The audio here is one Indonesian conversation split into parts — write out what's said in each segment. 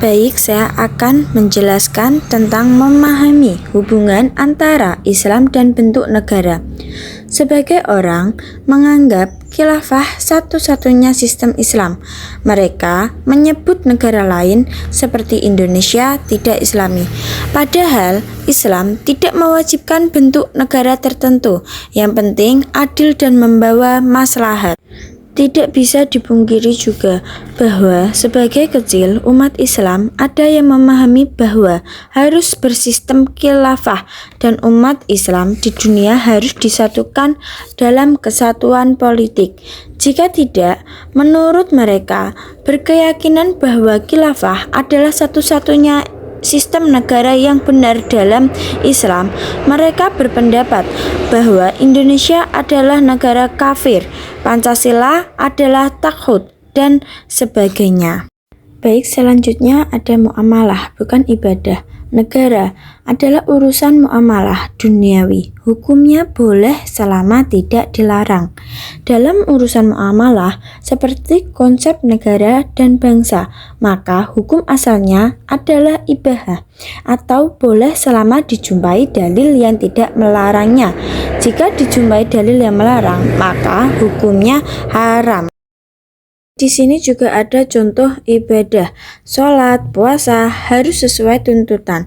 Baik, saya akan menjelaskan tentang memahami hubungan antara Islam dan bentuk negara. Sebagai orang menganggap khilafah satu-satunya sistem Islam, mereka menyebut negara lain seperti Indonesia tidak Islami. Padahal Islam tidak mewajibkan bentuk negara tertentu, yang penting adil dan membawa maslahat. Tidak bisa dipungkiri juga bahwa sebagai kecil umat Islam ada yang memahami bahwa harus bersistem khilafah dan umat Islam di dunia harus disatukan dalam kesatuan politik. Jika tidak, menurut mereka berkeyakinan bahwa khilafah adalah satu-satunya sistem negara yang benar dalam Islam. Mereka berpendapat bahwa Indonesia adalah negara kafir, Pancasila adalah taghut, dan sebagainya. Baik, selanjutnya ada muamalah, bukan ibadah. Negara adalah urusan muamalah duniawi. Hukumnya boleh selama tidak dilarang. Dalam urusan muamalah, seperti konsep negara dan bangsa, maka hukum asalnya adalah ibahah atau boleh selama dijumpai dalil yang tidak melarangnya. Jika dijumpai dalil yang melarang, maka hukumnya haram. Di sini juga ada contoh ibadah, sholat, puasa harus sesuai tuntutan.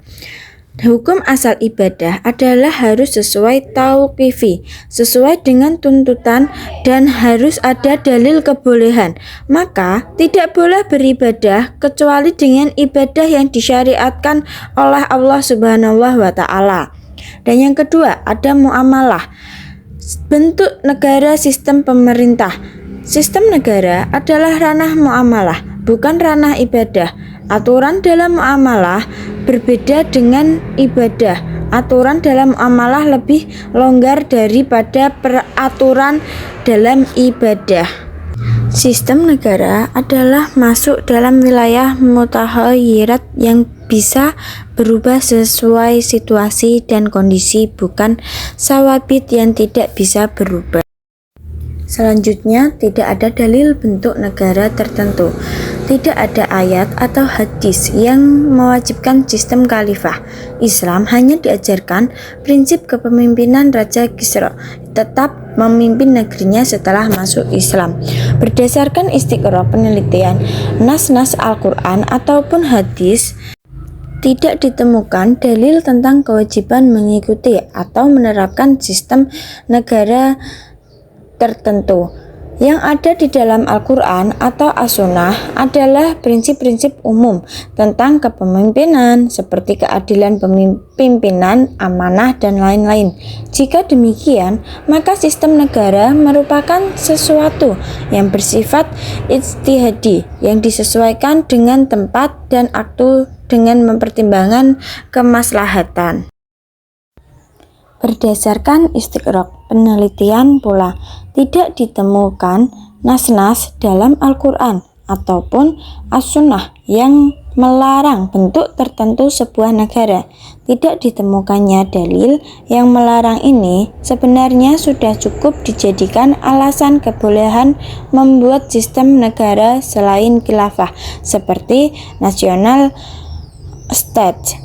Hukum asal ibadah adalah harus sesuai tauqifi, sesuai dengan tuntutan dan harus ada dalil kebolehan. Maka tidak boleh beribadah kecuali dengan ibadah yang disyariatkan oleh Allah Subhanahu wa Ta'ala. Dan yang kedua ada muamalah, bentuk negara sistem pemerintah. Sistem negara adalah ranah muamalah, bukan ranah ibadah. Aturan dalam muamalah berbeda dengan ibadah. Aturan dalam muamalah lebih longgar daripada peraturan dalam ibadah. Sistem negara adalah masuk dalam wilayah mutaghayyirat yang bisa berubah sesuai situasi dan kondisi, bukan sawabit yang tidak bisa berubah. Selanjutnya, tidak ada dalil bentuk negara tertentu. Tidak ada ayat atau hadis yang mewajibkan sistem khalifah. Islam hanya diajarkan prinsip kepemimpinan Raja Kisra tetap memimpin negerinya setelah masuk Islam. Berdasarkan Istiqra penelitian, nas-nas Al-Quran ataupun hadis, tidak ditemukan dalil tentang kewajiban mengikuti atau menerapkan sistem negara tertentu. Yang ada di dalam Al-Quran atau As-Sunnah adalah prinsip-prinsip umum tentang kepemimpinan seperti keadilan pemimpinan, amanah, dan lain-lain. Jika demikian, maka sistem negara merupakan sesuatu yang bersifat ijtihadi yang disesuaikan dengan tempat dan waktu dengan mempertimbangkan kemaslahatan. Berdasarkan Istiqra penelitian pula, tidak ditemukan nas-nas dalam Al-Quran ataupun As-Sunnah yang melarang bentuk tertentu sebuah negara. Tidak ditemukannya dalil yang melarang ini sebenarnya sudah cukup dijadikan alasan kebolehan membuat sistem negara selain khilafah seperti national state.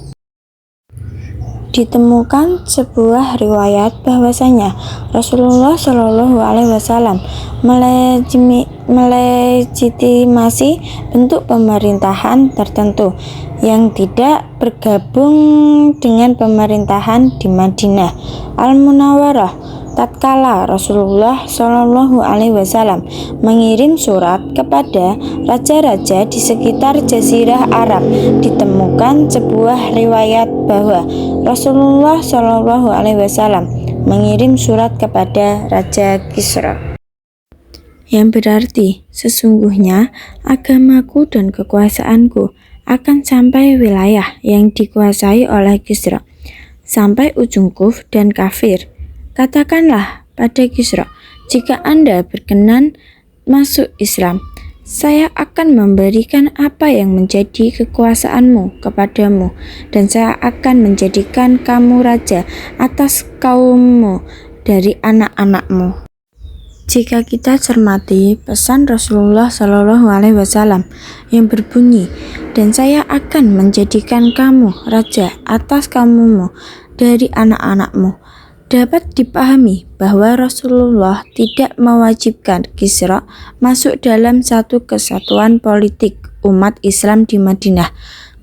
Ditemukan sebuah riwayat bahwasanya Rasulullah Shallallahu Alaihi Wasallam melegitimasi bentuk pemerintahan tertentu yang tidak bergabung dengan pemerintahan di Madinah Al-Munawwarah. Tatkala Rasulullah Shallallahu Alaihi Wasallam mengirim surat kepada raja-raja di sekitar Jazirah Arab, ditemukan sebuah riwayat bahwa Rasulullah Shallallahu Alaihi Wasallam mengirim surat kepada Raja Kisra, yang berarti sesungguhnya agamaku dan kekuasaanku akan sampai wilayah yang dikuasai oleh Kisra, sampai ujung Kuf dan kafir. Katakanlah pada Kisra, jika Anda berkenan masuk Islam, saya akan memberikan apa yang menjadi kekuasaanmu kepadamu, dan saya akan menjadikan kamu raja atas kaummu dari anak-anakmu. Jika kita cermati pesan Rasulullah Shallallahu Alaihi Wasallam yang berbunyi, dan saya akan menjadikan kamu raja atas kaummu dari anak-anakmu, dapat dipahami bahwa Rasulullah tidak mewajibkan Kisra masuk dalam satu kesatuan politik umat Islam di Madinah,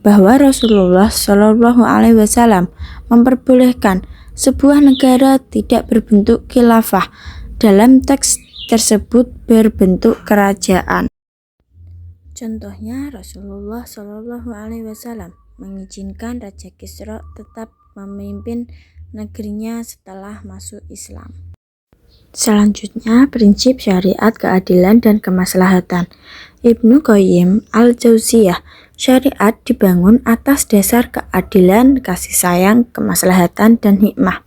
bahwa Rasulullah Shallallahu Alaihi Wasallam memperbolehkan sebuah negara tidak berbentuk khilafah. Dalam teks tersebut berbentuk kerajaan. Contohnya, Rasulullah Shallallahu Alaihi Wasallam mengizinkan Raja Kisra tetap memimpin negerinya setelah masuk Islam. Selanjutnya, prinsip syariat keadilan dan kemaslahatan. Ibnu Qayyim al-Jauziyah, syariat dibangun atas dasar keadilan, kasih sayang, kemaslahatan, dan hikmah.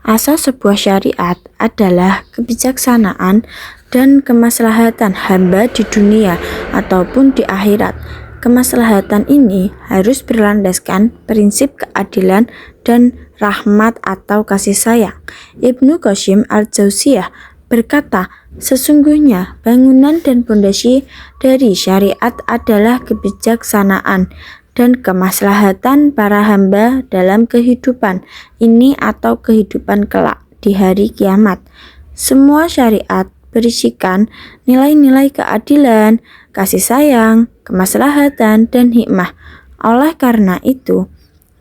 Asas sebuah syariat adalah kebijaksanaan dan kemaslahatan hamba di dunia ataupun di akhirat. Kemaslahatan ini harus berlandaskan prinsip keadilan dan rahmat atau kasih sayang. Ibnu Qayyim al-Jauziyah berkata, sesungguhnya bangunan dan pondasi dari syariat adalah kebijaksanaan dan kemaslahatan para hamba dalam kehidupan ini atau kehidupan kelak di hari kiamat. Semua syariat berisikan nilai-nilai keadilan, kasih sayang, kemaslahatan, dan hikmah. Oleh karena itu,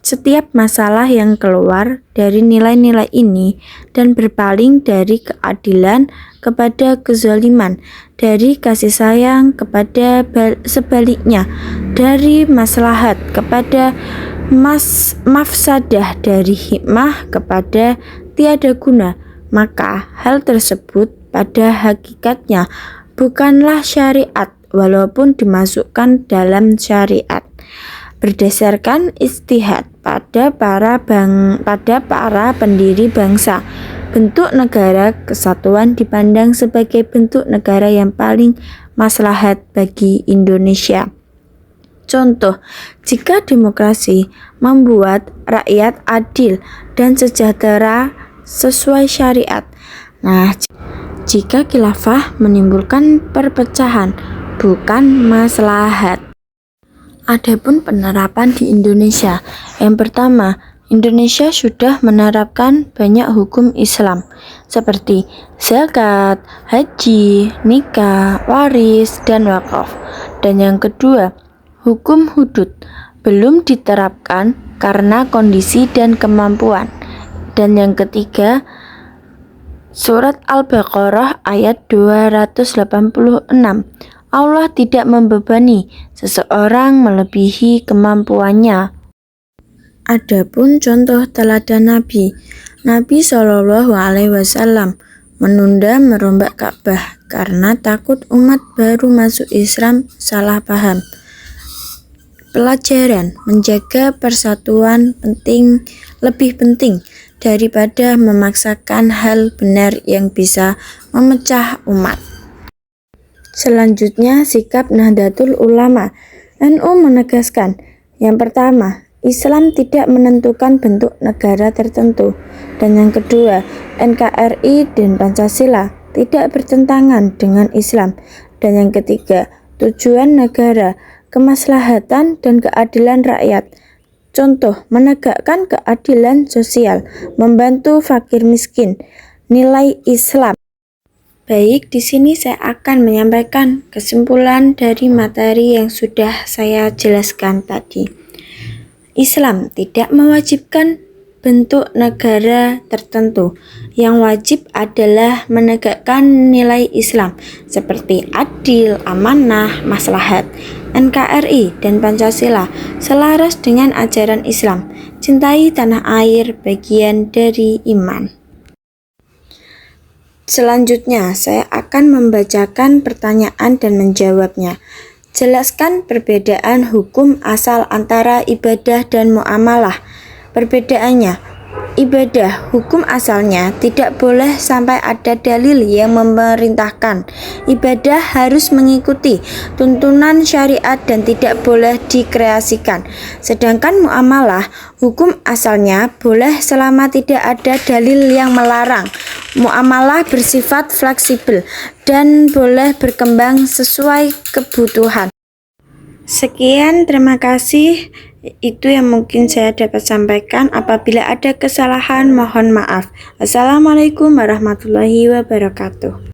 setiap masalah yang keluar dari nilai-nilai ini dan berpaling dari keadilan kepada kezaliman, dari kasih sayang kepada sebaliknya, dari maslahat kepada mafsadah, dari hikmah kepada tiada guna, maka hal tersebut pada hakikatnya bukanlah syariat walaupun dimasukkan dalam syariat. Berdasarkan ijtihad pada para pendiri bangsa, bentuk negara kesatuan dipandang sebagai bentuk negara yang paling maslahat bagi Indonesia. Contoh, jika demokrasi membuat rakyat adil dan sejahtera sesuai syariat. Nah, jika khilafah menimbulkan perpecahan, bukan maslahat. Adapun penerapan di Indonesia, yang pertama, Indonesia sudah menerapkan banyak hukum Islam seperti zakat, haji, nikah, waris, dan wakaf. Dan yang kedua, hukum hudud belum diterapkan karena kondisi dan kemampuan. Dan yang ketiga, surat Al-Baqarah ayat 286. Allah tidak membebani seseorang melebihi kemampuannya. Adapun contoh teladan Nabi Shallallahu Alaihi Wasallam menunda merombak Ka'bah karena takut umat baru masuk Islam salah paham. Pelajaran menjaga persatuan lebih penting daripada memaksakan hal benar yang bisa memecah umat. Selanjutnya, sikap Nahdlatul Ulama. NU menegaskan, yang pertama, Islam tidak menentukan bentuk negara tertentu, dan yang kedua, NKRI dan Pancasila tidak bertentangan dengan Islam, dan yang ketiga, tujuan negara, kemaslahatan dan keadilan rakyat. Contoh, menegakkan keadilan sosial, membantu fakir miskin, nilai Islam. Baik, di sini saya akan menyampaikan kesimpulan dari materi yang sudah saya jelaskan tadi. Islam tidak mewajibkan bentuk negara tertentu. Yang wajib adalah menegakkan nilai Islam seperti adil, amanah, maslahat. NKRI dan Pancasila selaras dengan ajaran Islam. Cintai tanah air bagian dari iman. Selanjutnya, saya akan membacakan pertanyaan dan menjawabnya. Jelaskan perbedaan hukum asal antara ibadah dan muamalah. Perbedaannya, ibadah hukum asalnya tidak boleh sampai ada dalil yang memerintahkan. Ibadah harus mengikuti tuntunan syariat dan tidak boleh dikreasikan. Sedangkan muamalah hukum asalnya boleh selama tidak ada dalil yang melarang. muamalah bersifat fleksibel dan boleh berkembang sesuai kebutuhan. Sekian, terima kasih. Itu yang mungkin saya dapat sampaikan. Apabila ada kesalahan, mohon maaf. Assalamualaikum warahmatullahi wabarakatuh.